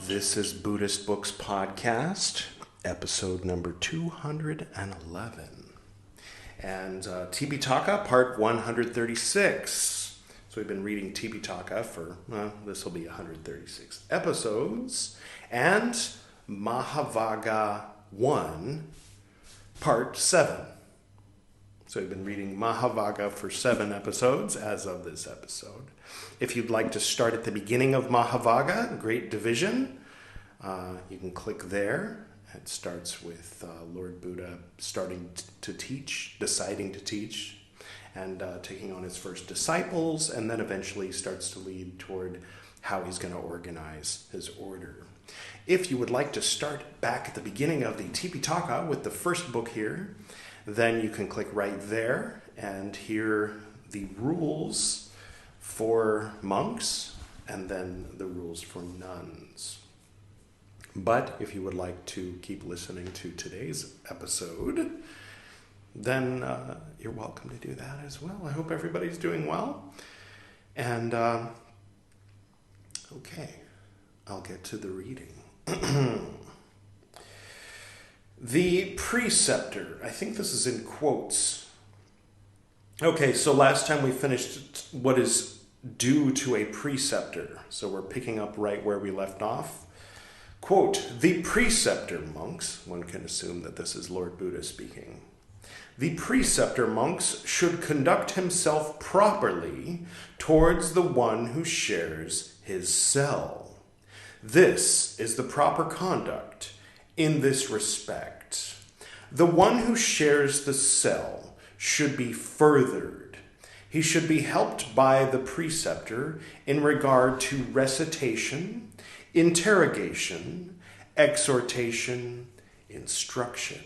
This is Buddhist Books Podcast, episode number 211. And Tipiṭaka, part 136. So we've been reading Tipiṭaka for, this will be 136 episodes. And Mahāvagga I, part 7. So we've been reading Mahāvagga for 7 episodes as of this episode. If you'd like to start at the beginning of Mahāvagga, Great Division, you can click there. It starts with Lord Buddha starting to teach, deciding to teach, and taking on his first disciples, and then eventually starts to lead toward how he's going to organize his order. If you would like to start back at the beginning of the Tipiṭaka with the first book here, then you can click right there and hear the rules for monks and then the rules for nuns. But if you would like to keep listening to today's episode, then you're welcome to do that as well. I hope everybody's doing well. And okay, I'll get to the reading. The preceptor, I think this is in quotes. Okay, so last time we finished what is due to a preceptor. So we're picking up right where we left off. Quote, the preceptor, monks, one can assume that this is Lord Buddha speaking. The preceptor, monks, should conduct himself properly towards the one who shares his cell. This is the proper conduct in this respect. The one who shares the cell should be furthered. He should be helped by the preceptor in regard to recitation, interrogation, exhortation, instruction.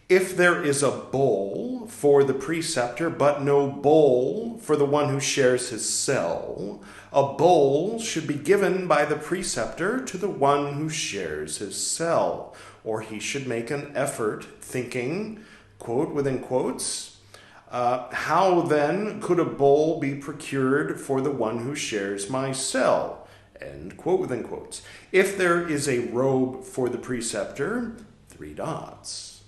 If there is a bowl for the preceptor, but no bowl for the one who shares his cell, a bowl should be given by the preceptor to the one who shares his cell, or he should make an effort thinking, quote within quotes, how then could a bowl be procured for the one who shares my cell? End quote within quotes. If there is a robe for the preceptor, 3 dots.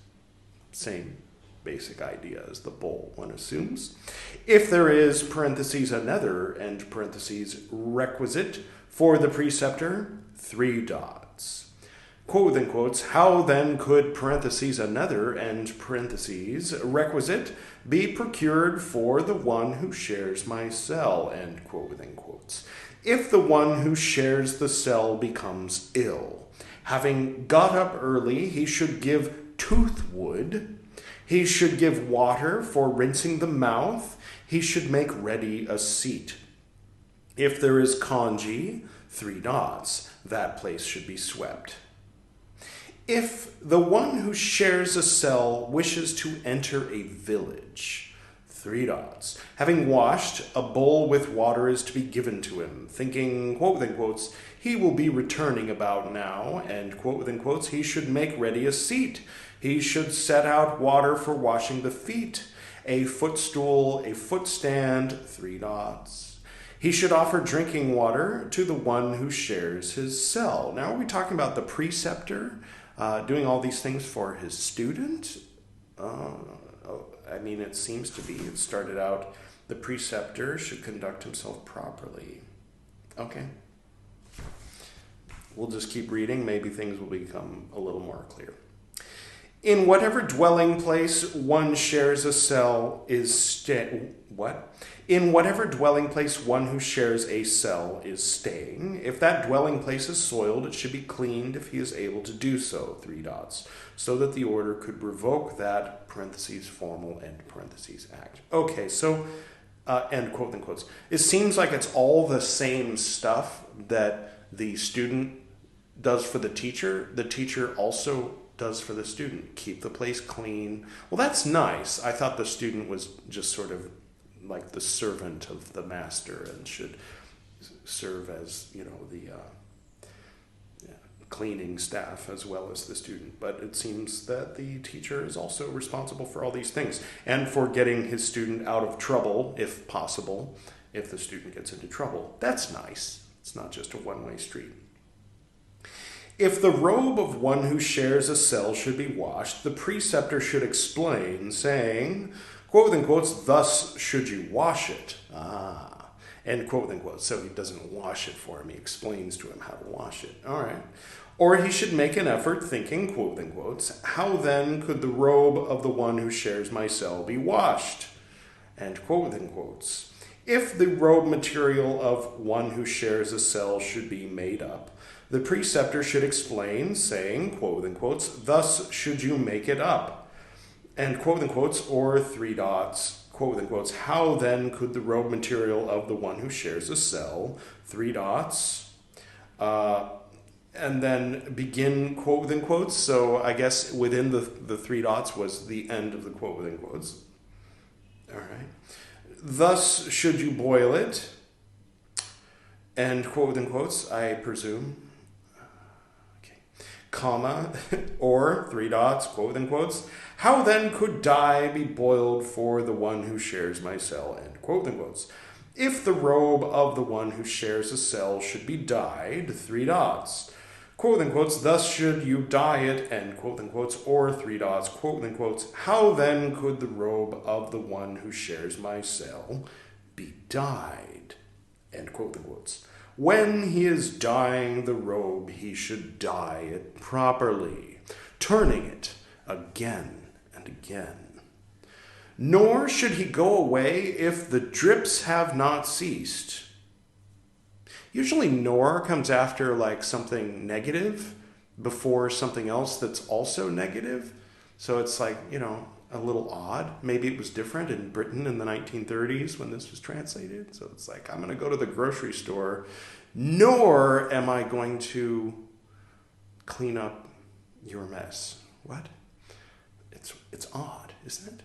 Same basic idea as the bowl, one assumes. If there is, parentheses, another, end parentheses, requisite for the preceptor, 3 dots. Quote within quotes, how then could, parentheses, another, end parentheses, requisite be procured for the one who shares my cell, end quote within quotes. If the one who shares the cell becomes ill, having got up early, he should give toothwood, he should give water for rinsing the mouth, he should make ready a seat. If there is congee, 3 dots, that place should be swept. If the one who shares a cell wishes to enter a village, 3 dots. Having washed, a bowl with water is to be given to him, thinking, quote within quotes, he will be returning about now, and quote within quotes, he should make ready a seat. He should set out water for washing the feet, a footstool, a footstand, 3 dots. He should offer drinking water to the one who shares his cell. Now, are we talking about the preceptor doing all these things for his student? I mean, it seems to be. It started out, the preceptor should conduct himself properly. Okay. We'll just keep reading. Maybe things will become a little more clear. In whatever dwelling place one shares a cell is In whatever dwelling place one who shares a cell is staying, if that dwelling place is soiled, it should be cleaned if he is able to do so, 3 dots, so that the order could revoke that, parentheses, formal, end parentheses, act. Okay, so, end quote in quotes. It seems like it's all the same stuff that the student does for the teacher also does for the student. Keep the place clean. Well, that's nice. I thought the student was just sort of like the servant of the master and should serve as, the cleaning staff as well as the student. But it seems that the teacher is also responsible for all these things and for getting his student out of trouble, if possible, if the student gets into trouble. That's nice. It's not just a one-way street. If the robe of one who shares a cell should be washed, the preceptor should explain, saying, quote and quotes, thus should you wash it. End quote and quote. So he doesn't wash it for him. He explains to him how to wash it. All right. Or he should make an effort thinking, quote and quotes, how then could the robe of the one who shares my cell be washed? End quote and quotes. If the robe material of one who shares a cell should be made up, the preceptor should explain, saying, quote and quotes, thus should you make it up. And quote and quotes, or three dots, quote and quotes, how then could the robe material of the one who shares a cell, three dots, and then begin quote and quotes. So I guess within the three dots was the end of the quote and quotes. All right. Thus should you boil it, and quote and quotes, I presume. Comma, or three dots, quote and quotes, how then could dye be boiled for the one who shares my cell, end quote and quotes. If the robe of the one who shares a cell should be dyed, three dots, quote and quotes, thus should you dye it, end quote and quotes, or three dots, quote and quotes, how then could the robe of the one who shares my cell be dyed, end quote and quotes. When he is dyeing the robe, he should dye it properly, turning it again and again. Nor should he go away if the drips have not ceased. Usually nor comes after like something negative before something else that's also negative. So it's like, a little odd. Maybe it was different in Britain in the 1930s when this was translated. So it's like, I'm going to go to the grocery store, nor am I going to clean up your mess. What? It's odd, isn't it?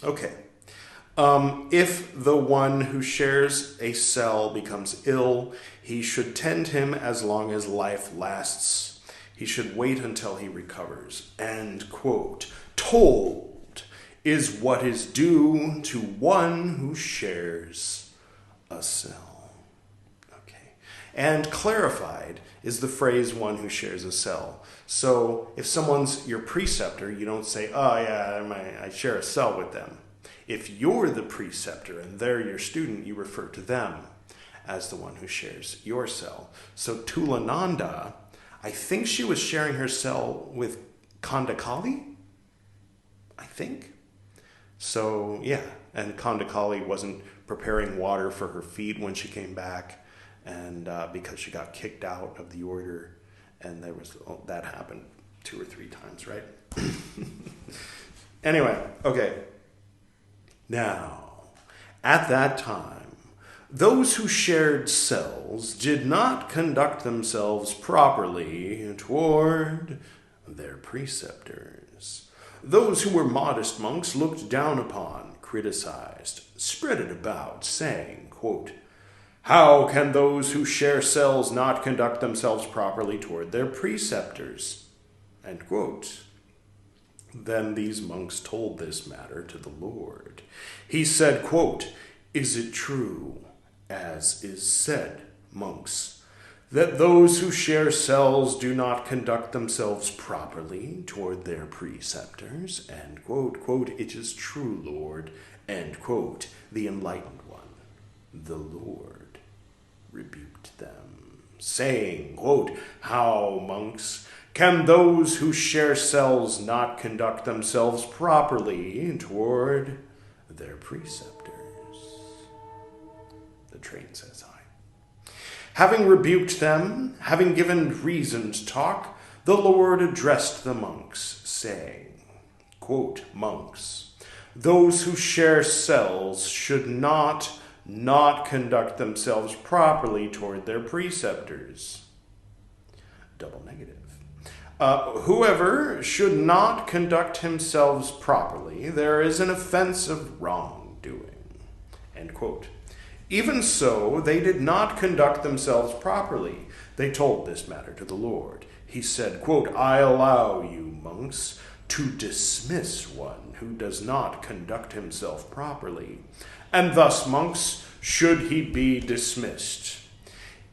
Okay. If the one who shares a cell becomes ill, he should tend him as long as life lasts. He should wait until he recovers. End quote. Told is what is due to one who shares a cell. Okay. And clarified is the phrase one who shares a cell. So if someone's your preceptor, you don't say, oh yeah, I share a cell with them. If you're the preceptor and they're your student, you refer to them as the one who shares your cell. So Tulananda, I think she was sharing her cell with Kandakali, I think. So, yeah, and Kandakali wasn't preparing water for her feet when she came back, and because she got kicked out of the order, and that happened 2 or 3 times, right? Anyway, okay. Now, at that time, those who shared cells did not conduct themselves properly toward their preceptors. Those who were modest monks looked down upon, criticized, spread it about, saying, quote, how can those who share cells not conduct themselves properly toward their preceptors? End quote. Then these monks told this matter to the Lord. He said, quote, is it true, as is said, monks, that those who share cells do not conduct themselves properly toward their preceptors? End quote. Quote, it is true, Lord. End quote. The enlightened one, the Lord, rebuked them, saying, quote, how, monks, can those who share cells not conduct themselves properly toward their preceptors? The train says I. Having rebuked them, having given reasoned talk, the Lord addressed the monks, saying, quote, monks, those who share cells should not conduct themselves properly toward their preceptors. Double negative. Whoever should not conduct himself properly, there is an offense of wrongdoing. End quote. Even so, they did not conduct themselves properly. They told this matter to the Lord. He said, quote, I allow you, monks, to dismiss one who does not conduct himself properly. And thus, monks, should he be dismissed.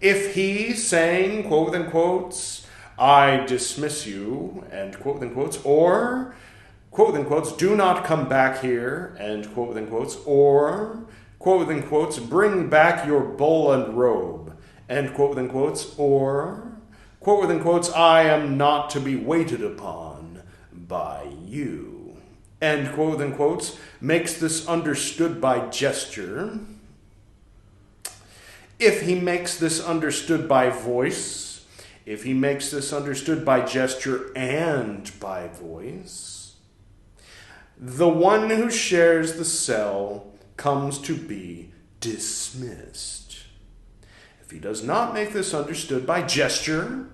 If he, saying, quote and quotes, I dismiss you, end quote within quotes, or, quote within quotes, do not come back here, end quote within quotes, or, quote within quotes, bring back your bowl and robe, end quote within quotes, or, quote within quotes, I am not to be waited upon by you, end quote within quotes, makes this understood by gesture. If he makes this understood by voice, if he makes this understood by gesture and by voice, the one who shares the cell comes to be dismissed. If he does not make this understood by gesture,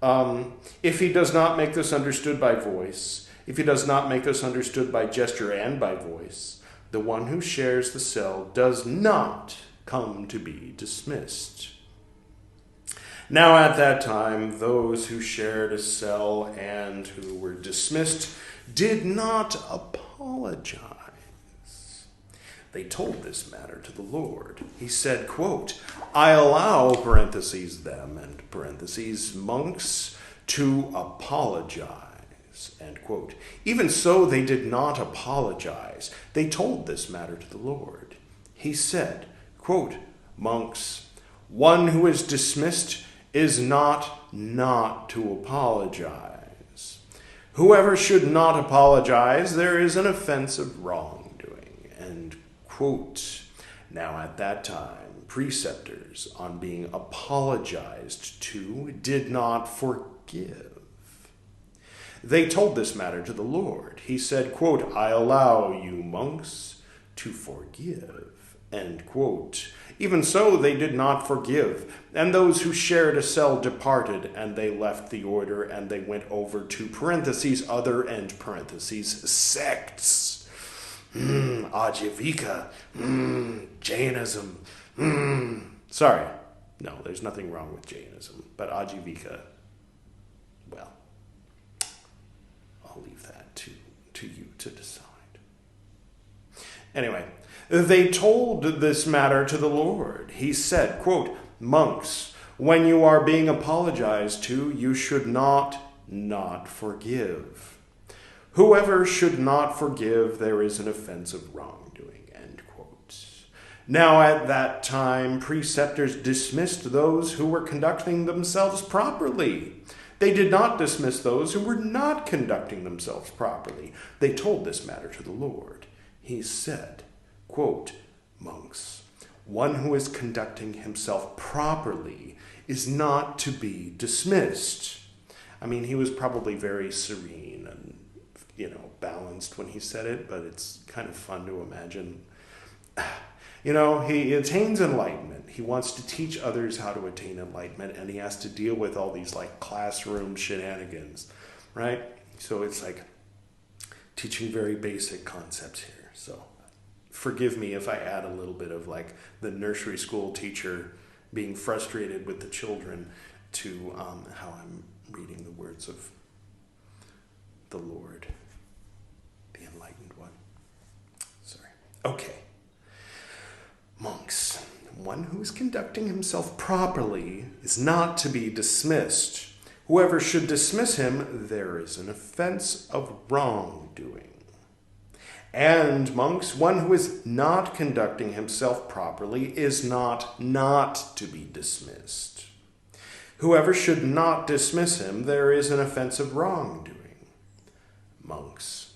if he does not make this understood by voice, if he does not make this understood by gesture and by voice, the one who shares the cell does not come to be dismissed. Now at that time, those who shared a cell and who were dismissed did not apologize. They told this matter to the Lord. He said, quote, I allow, parentheses, them, and parentheses, monks to apologize. End quote. Even so, they did not apologize. They told this matter to the Lord. He said, quote, monks, one who is dismissed is not to apologize. Whoever should not apologize, there is an offense of wrongdoing. End quote. Now at that time, preceptors, on being apologized to, did not forgive. They told this matter to the Lord. He said, quote, I allow you, monks, to forgive, end quote. Even so, they did not forgive. And those who shared a cell departed, and they left the order, and they went over to parentheses, other, and parentheses, sects. Ajivika, Jainism. Sorry, no, there's nothing wrong with Jainism, but Ajivika, well, I'll leave that to you to decide. Anyway, they told this matter to the Lord. He said, quote, monks, when you are being apologized to, you should not forgive. Whoever should not forgive, there is an offense of wrongdoing, end quote. Now at that time, preceptors dismissed those who were conducting themselves properly. They did not dismiss those who were not conducting themselves properly. They told this matter to the Lord. He said, quote, monks, one who is conducting himself properly is not to be dismissed. I mean, he was probably very serene and, balanced when he said it, but it's kind of fun to imagine. He attains enlightenment. He wants to teach others how to attain enlightenment, and he has to deal with all these classroom shenanigans, right? So it's teaching very basic concepts here. So forgive me if I add a little bit of the nursery school teacher being frustrated with the children to how I'm reading the words of the Lord, the enlightened one. Sorry. Okay. Monks, one who is conducting himself properly is not to be dismissed. Whoever should dismiss him, there is an offense of wrongdoing. And, monks, one who is not conducting himself properly is not to be dismissed. Whoever should not dismiss him, there is an offense of wrongdoing. Monks,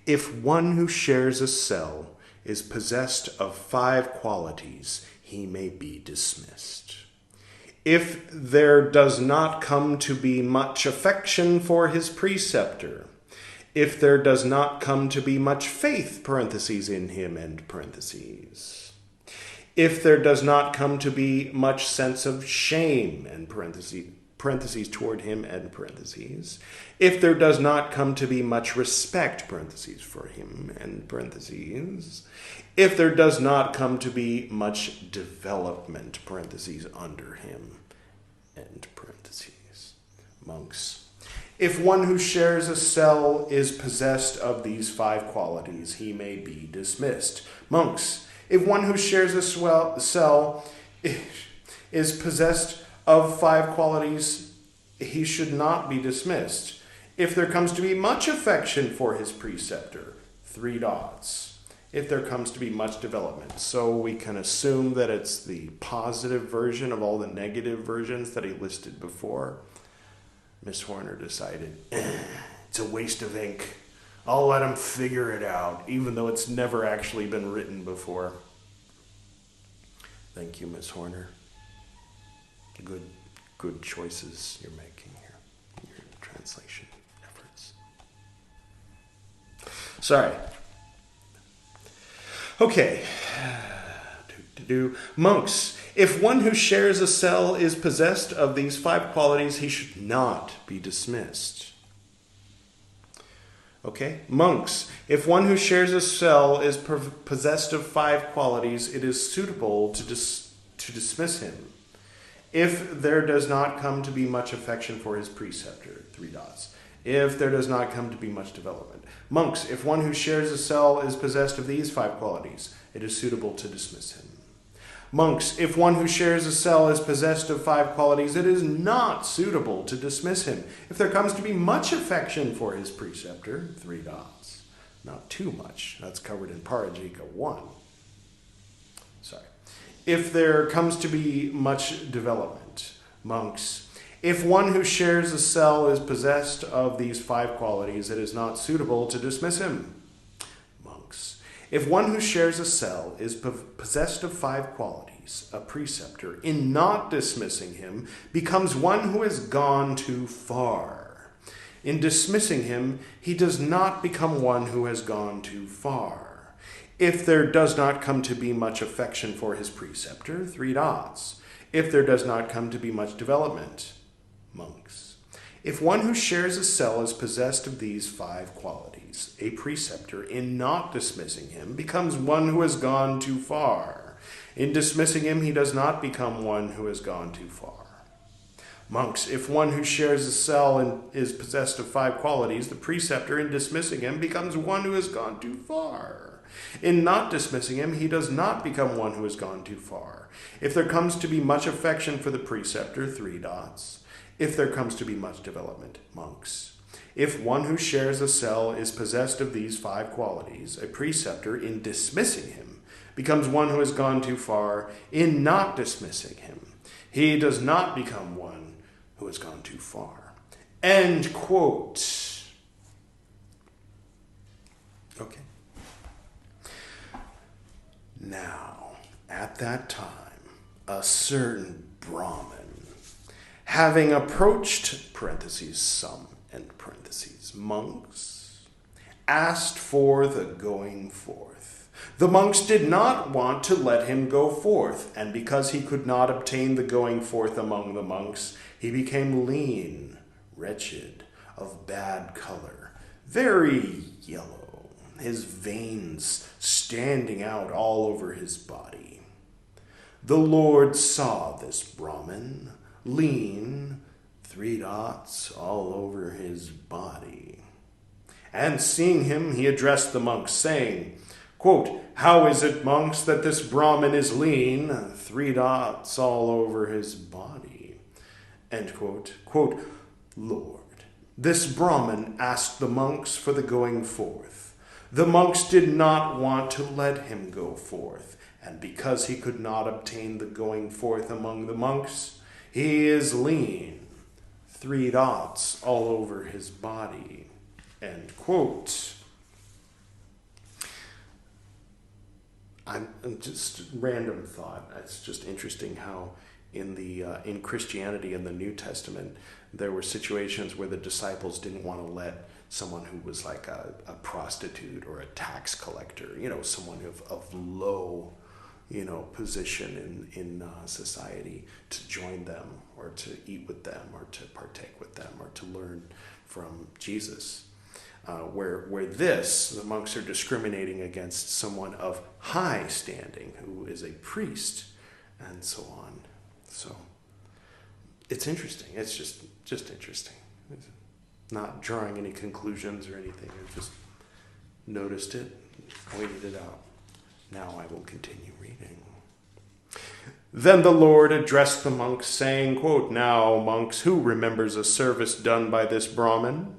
if one who shares a cell is possessed of 5 qualities, he may be dismissed. If there does not come to be much affection for his preceptor, if there does not come to be much faith, parentheses, in him, end parentheses, if there does not come to be much sense of shame, end parentheses, toward him, end parentheses, if there does not come to be much respect, parentheses, for him, end parentheses, if there does not come to be much development, parentheses, under him, end parentheses. Monks, if one who shares a cell is possessed of these 5 qualities, he may be dismissed. Monks, if one who shares a cell is possessed of 5 qualities, he should not be dismissed. If there comes to be much affection for his preceptor, 3 dots. If there comes to be much development. So we can assume that it's the positive version of all the negative versions that he listed before. Miss Horner decided, it's a waste of ink. I'll let him figure it out, even though it's never actually been written before. Thank you, Miss Horner. Good choices you're making here in your translation efforts. Sorry. Okay. Monks. If one who shares a cell is possessed of these 5 qualities, he should not be dismissed. Okay? Monks. If one who shares a cell is possessed of 5 qualities, it is suitable to dismiss him. If there does not come to be much affection for his preceptor, 3 dots. If there does not come to be much development. Monks, if one who shares a cell is possessed of these 5 qualities, it is suitable to dismiss him. Monks, if one who shares a cell is possessed of 5 qualities, it is not suitable to dismiss him. If there comes to be much affection for his preceptor, 3 dots. Not too much. That's covered in Parajika 1. Sorry. If there comes to be much development, monks, if one who shares a cell is possessed of these 5 qualities, it is not suitable to dismiss him. Monks, if one who shares a cell is possessed of 5 qualities, a preceptor, in not dismissing him, becomes one who has gone too far. In dismissing him, he does not become one who has gone too far. If there does not come to be much affection for his preceptor, 3 dots. If there does not come to be much development, monks. If one who shares a cell is possessed of these 5 qualities, a preceptor, in not dismissing him, becomes one who has gone too far. In dismissing him, he does not become one who has gone too far. Monks, if one who shares a cell and is possessed of 5 qualities, the preceptor, in dismissing him, becomes one who has gone too far. In not dismissing him, he does not become one who has gone too far. If there comes to be much affection for the preceptor, 3 dots. If there comes to be much development, monks. If one who shares a cell is possessed of these 5 qualities, a preceptor, in dismissing him, becomes one who has gone too far. In not dismissing him, he does not become one who has gone too far. End quote. Okay. Now, at that time, a certain Brahmin, having approached, parentheses, some, end parentheses, monks, asked for the going forth. The monks did not want to let him go forth, and because he could not obtain the going forth among the monks, he became lean, wretched, of bad color, very yellow, his veins standing out all over his body. The Lord saw this Brahmin, lean, 3 dots all over his body. And seeing him, he addressed the monks, saying, quote, how is it, monks, that this Brahmin is lean, 3 dots all over his body? End quote. Quote, Lord, this Brahmin asked the monks for the going forth. The monks did not want to let him go forth, and because he could not obtain the going forth among the monks, he is lean, 3 dots all over his body. End quote. I'm just random thought. It's just interesting how in Christianity in the New Testament there were situations where the disciples didn't want to let someone who was like a prostitute or a tax collector, someone of low, position in society, to join them or to eat with them or to partake with them or to learn from Jesus. Where the monks are discriminating against someone of high standing who is a priest and so on. So it's interesting. It's just interesting. Not drawing any conclusions or anything. I just noticed it, pointed it out. Now I will continue reading. Then the Lord addressed the monks, saying, quote, now, monks, who remembers a service done by this Brahmin?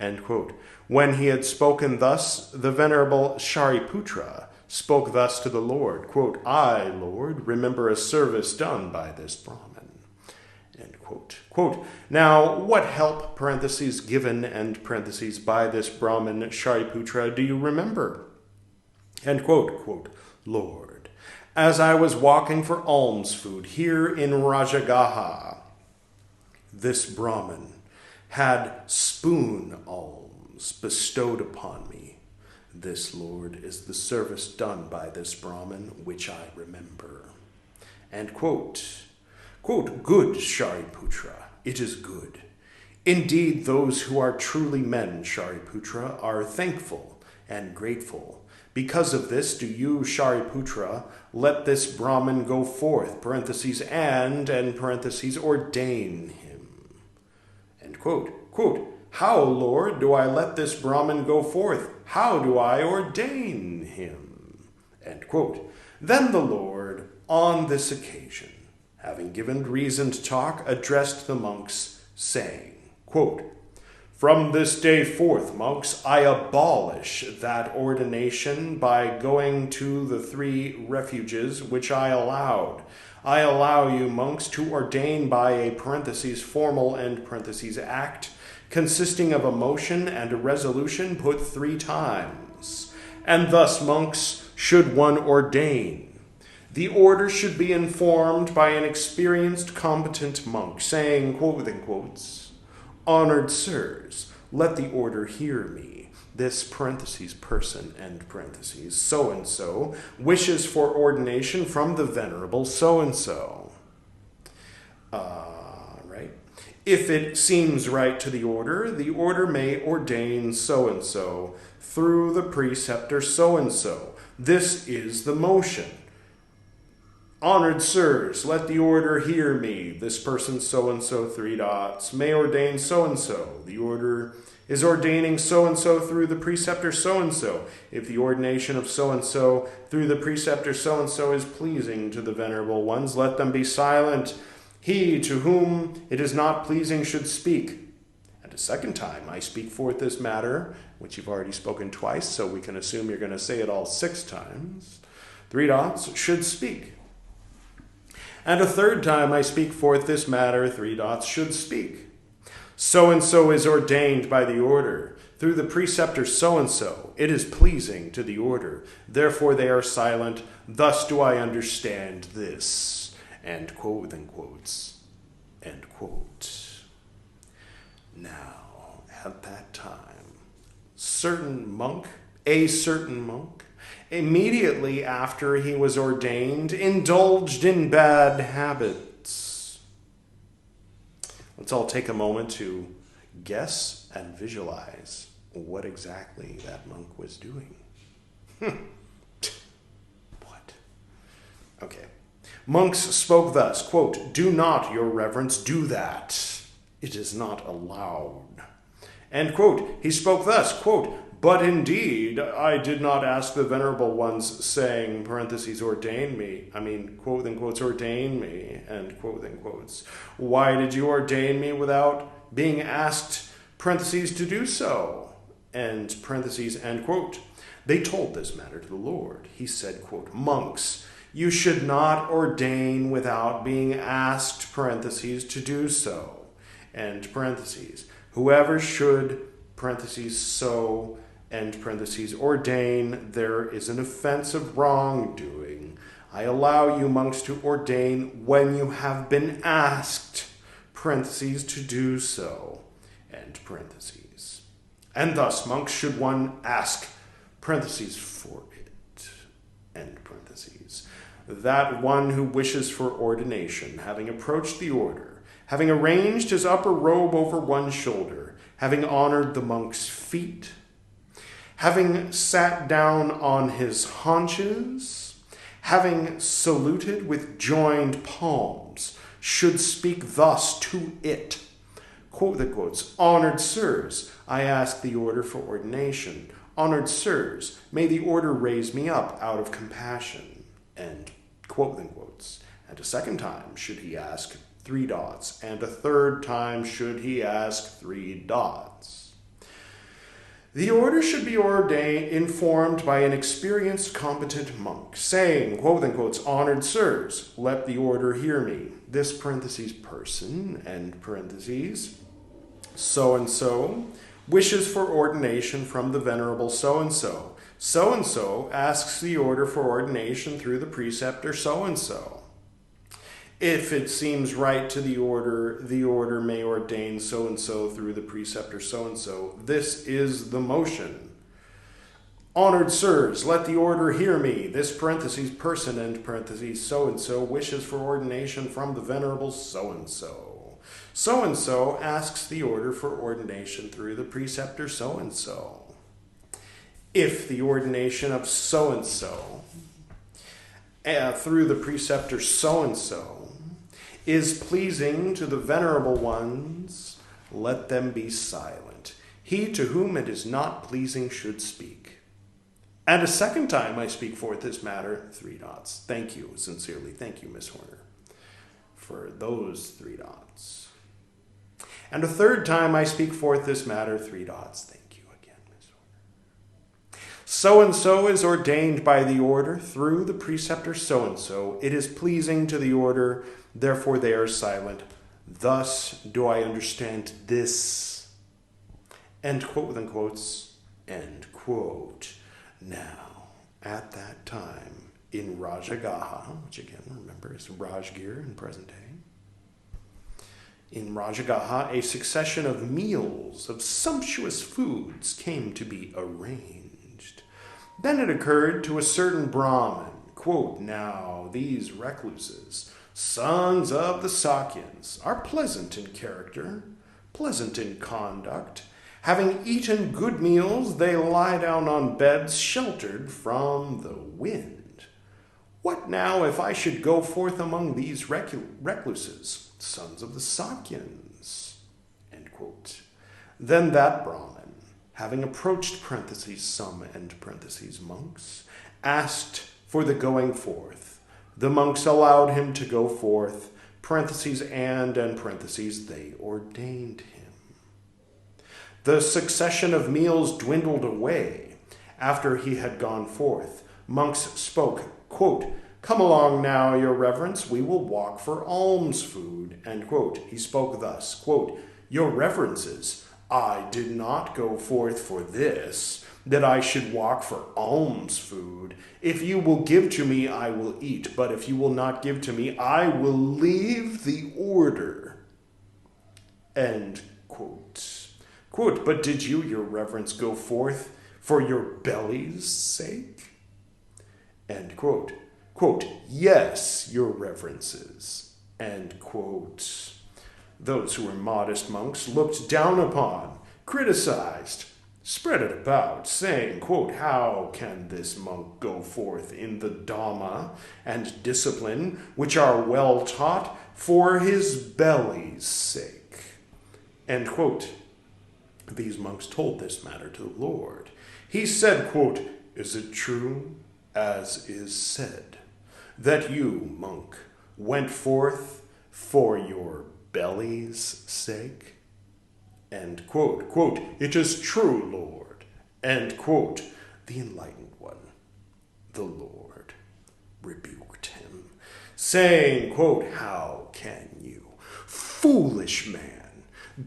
End quote. When he had spoken thus, the venerable Shariputra spoke thus to the Lord, quote, I, Lord, remember a service done by this Brahmin. End quote. Quote, now, what help, parentheses, given, end parentheses, by this Brahmin Shariputra do you remember? End quote. Quote, Lord, as I was walking for alms food here in Rajagaha, this Brahmin had spoon alms bestowed upon me. This, Lord, is the service done by this Brahmin, which I remember. And quote, quote, good, Shariputra, it is good. Indeed, those who are truly men, Shariputra, are thankful and grateful. Because of this, do you, Shariputra, let this Brahmin go forth, parentheses, and parentheses, ordain him. End quote. Quote, how, Lord, do I let this Brahmin go forth? How do I ordain him? End quote. Then the Lord, on this occasion, having given reasoned talk, addressed the monks, saying, quote, from this day forth, monks, I abolish that ordination by going to the 3 refuges which I allowed. I allow you, monks, to ordain by a parentheses formal end parentheses act, consisting of a motion and a resolution put 3 times. And thus, monks, should one ordain. The order should be informed by an experienced, competent monk, saying, quote within quotes, honored sirs, let the order hear me. This parentheses person, end parentheses, so-and-so, wishes for ordination from the venerable so-and-so. Right? If it seems right to the order may ordain so-and-so through the preceptor so-and-so. This is the motion. Honored sirs, let the order hear me. This person so-and-so, 3 dots, may ordain so-and-so. The order is ordaining so-and-so through the preceptor so-and-so. If the ordination of so-and-so through the preceptor so-and-so is pleasing to the venerable ones, let them be silent. He to whom it is not pleasing should speak. And a second time I speak forth this matter, which you've already spoken twice, so we can assume you're going to say it all 6 times. 3 dots, should speak. And a third time I speak forth this matter, 3 dots, should speak. So-and-so is ordained by the order. Through the preceptor so-and-so, it is pleasing to the order. Therefore they are silent. Thus do I understand this. End quote within quotes. End quote. Now, at that time, a certain monk, immediately after he was ordained, indulged in bad habits. Let's all take a moment to guess and visualize what exactly that monk was doing. What? Okay. Monks spoke thus, quote, do not, your reverence, do that. It is not allowed. End quote. He spoke thus, quote, but indeed, I did not ask the venerable ones, saying, parentheses, ordain me. I mean, quote and quotes, ordain me, and quote and quotes. Why did you ordain me without being asked, parentheses, to do so? And parentheses, end quote. They told this matter to the Lord. He said, quote, monks, you should not ordain without being asked, parentheses, to do so. End parentheses. Whoever should, parentheses, so, end parentheses, ordain, there is an offense of wrongdoing. I allow you, monks, to ordain when you have been asked, parentheses, to do so, end parentheses. And thus, monks, should one ask, parentheses, for it, end parentheses, that one who wishes for ordination, having approached the order, having arranged his upper robe over one shoulder, having honored the monk's feet, having sat down on his haunches, having saluted with joined palms, should speak thus to it. Quote the quotes, honored sirs, I ask the order for ordination. Honored sirs, may the order raise me up out of compassion. And quote the quotes. And a second time should he ask 3 dots, and a third time should he ask 3 dots. The order should be informed by an experienced, competent monk, saying, quote unquote, honored sirs, let the order hear me. This parentheses person, end parentheses, so-and-so, wishes for ordination from the venerable so-and-so. So-and-so asks the order for ordination through the preceptor so-and-so. If it seems right to the order may ordain so-and-so through the preceptor so-and-so. This is the motion. Honored sirs, let the order hear me. This parentheses person, end parentheses, so-and-so wishes for ordination from the venerable so-and-so. So-and-so asks the order for ordination through the preceptor so-and-so. If the ordination of so-and-so through the preceptor so-and-so is pleasing to the venerable ones, let them be silent. He to whom it is not pleasing should speak. And a second time I speak forth this matter, 3 dots. Thank you, sincerely. Thank you, Miss Horner, for those 3 dots. And a third time I speak forth this matter, 3 dots. Thank you again, Miss Horner. So-and-so is ordained by the order through the preceptor so-and-so. It is pleasing to the order, therefore they are silent. Thus do I understand this. End quote within quotes. End quote. Now, at that time, in Rajagaha, which again, remember, is Rajgir in present day, in Rajagaha, a succession of meals, of sumptuous foods, came to be arranged. Then it occurred to a certain Brahmin, quote, now these recluses, sons of the Sakyans, are pleasant in character, pleasant in conduct. Having eaten good meals, they lie down on beds sheltered from the wind. What now if I should go forth among these recluses, sons of the Sakyans? End quote. Then that Brahmin, having approached parentheses some end parentheses monks, asked for the going forth. The monks allowed him to go forth, parentheses and parentheses, they ordained him. The succession of meals dwindled away. After he had gone forth, monks spoke, quote, come along now, your reverence, we will walk for alms food, end quote. He spoke thus, quote, your reverences, I did not go forth for this, that I should walk for alms food. If you will give to me, I will eat, but if you will not give to me, I will leave the order. End quote. Quote, but did you, your reverence, go forth for your belly's sake? End quote. Quote, yes, your reverences. End quote. Those who were modest monks looked down upon, criticized, spread it about, saying, quote, how can this monk go forth in the Dhamma and discipline which are well taught for his belly's sake? End quote. These monks told this matter to the Lord. He said, quote, is it true, as is said, that you, monk, went forth for your belly's sake? End quote. Quote, it is true, Lord. End quote. The enlightened one, the Lord, rebuked him, saying, quote, how can you, foolish man,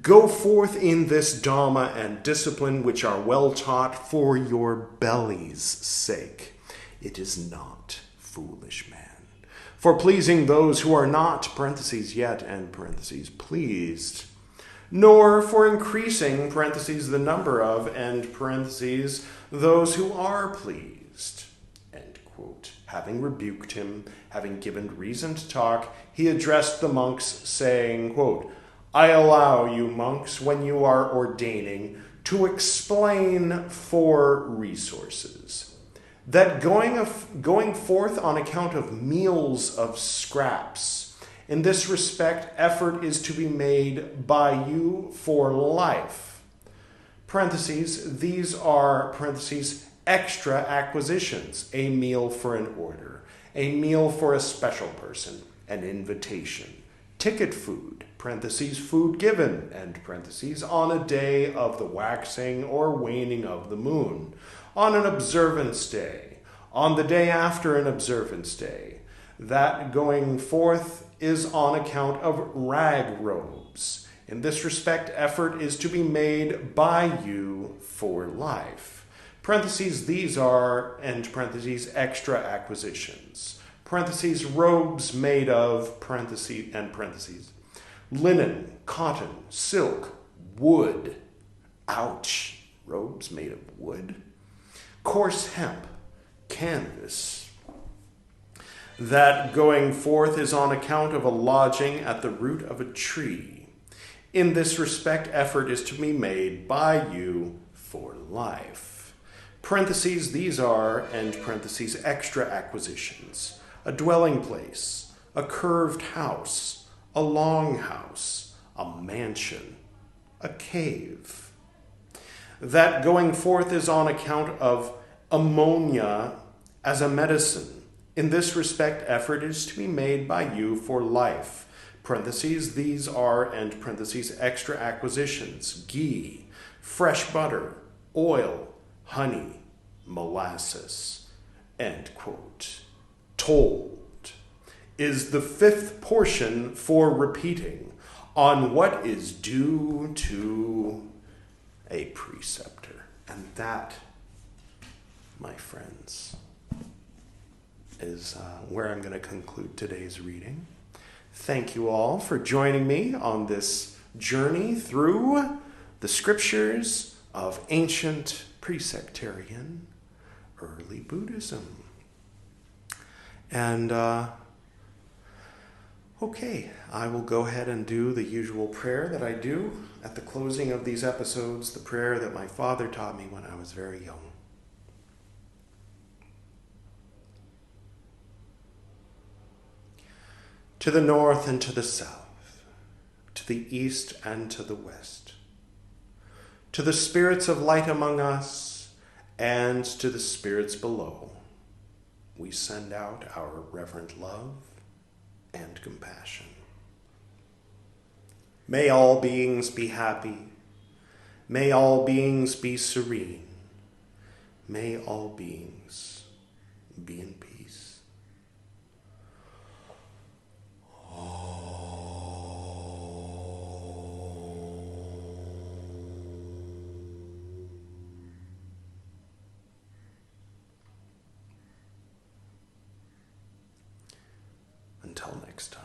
go forth in this Dhamma and discipline which are well taught for your belly's sake? It is not, foolish man, for pleasing those who are not, parentheses yet, end parentheses, pleased, nor for increasing, parentheses, the number of, end parentheses, those who are pleased, end quote. Having rebuked him, having given reason to talk, he addressed the monks, saying, quote, I allow you, monks, when you are ordaining, to explain 4 resources. That going forth on account of meals of scraps, in this respect, effort is to be made by you for life. Parentheses, these are, parentheses, extra acquisitions, a meal for an order, a meal for a special person, an invitation. Ticket food, parentheses, food given, end parentheses, on a day of the waxing or waning of the moon, on an observance day, on the day after an observance day. That going forth is on account of rag robes. In this respect, effort is to be made by you for life. Parentheses, these are, end parentheses, extra acquisitions. Parentheses, robes made of, parentheses, end parentheses, linen, cotton, silk, wood. Ouch, robes made of wood. Coarse hemp, canvas. That going forth is on account of a lodging at the root of a tree. In this respect, effort is to be made by you for life. Parentheses, these are, end parentheses, extra acquisitions. A dwelling place, a curved house, a long house, a mansion, a cave. That going forth is on account of ammonia as a medicine. In this respect, effort is to be made by you for life. Parentheses, these are, end parentheses, extra acquisitions. Ghee, fresh butter, oil, honey, molasses, end quote. Told is the fifth portion for repeating on what is due to a preceptor. And that, my friends, is where I'm going to conclude today's reading. Thank you all for joining me on this journey through the scriptures of ancient pre-sectarian early Buddhism. And, okay, I will go ahead and do the usual prayer that I do at the closing of these episodes, the prayer that my father taught me when I was very young. To the north and to the south, to the east and to the west, to the spirits of light among us and to the spirits below, we send out our reverent love and compassion. May all beings be happy. May all beings be serene. May all beings be in peace. Until next time.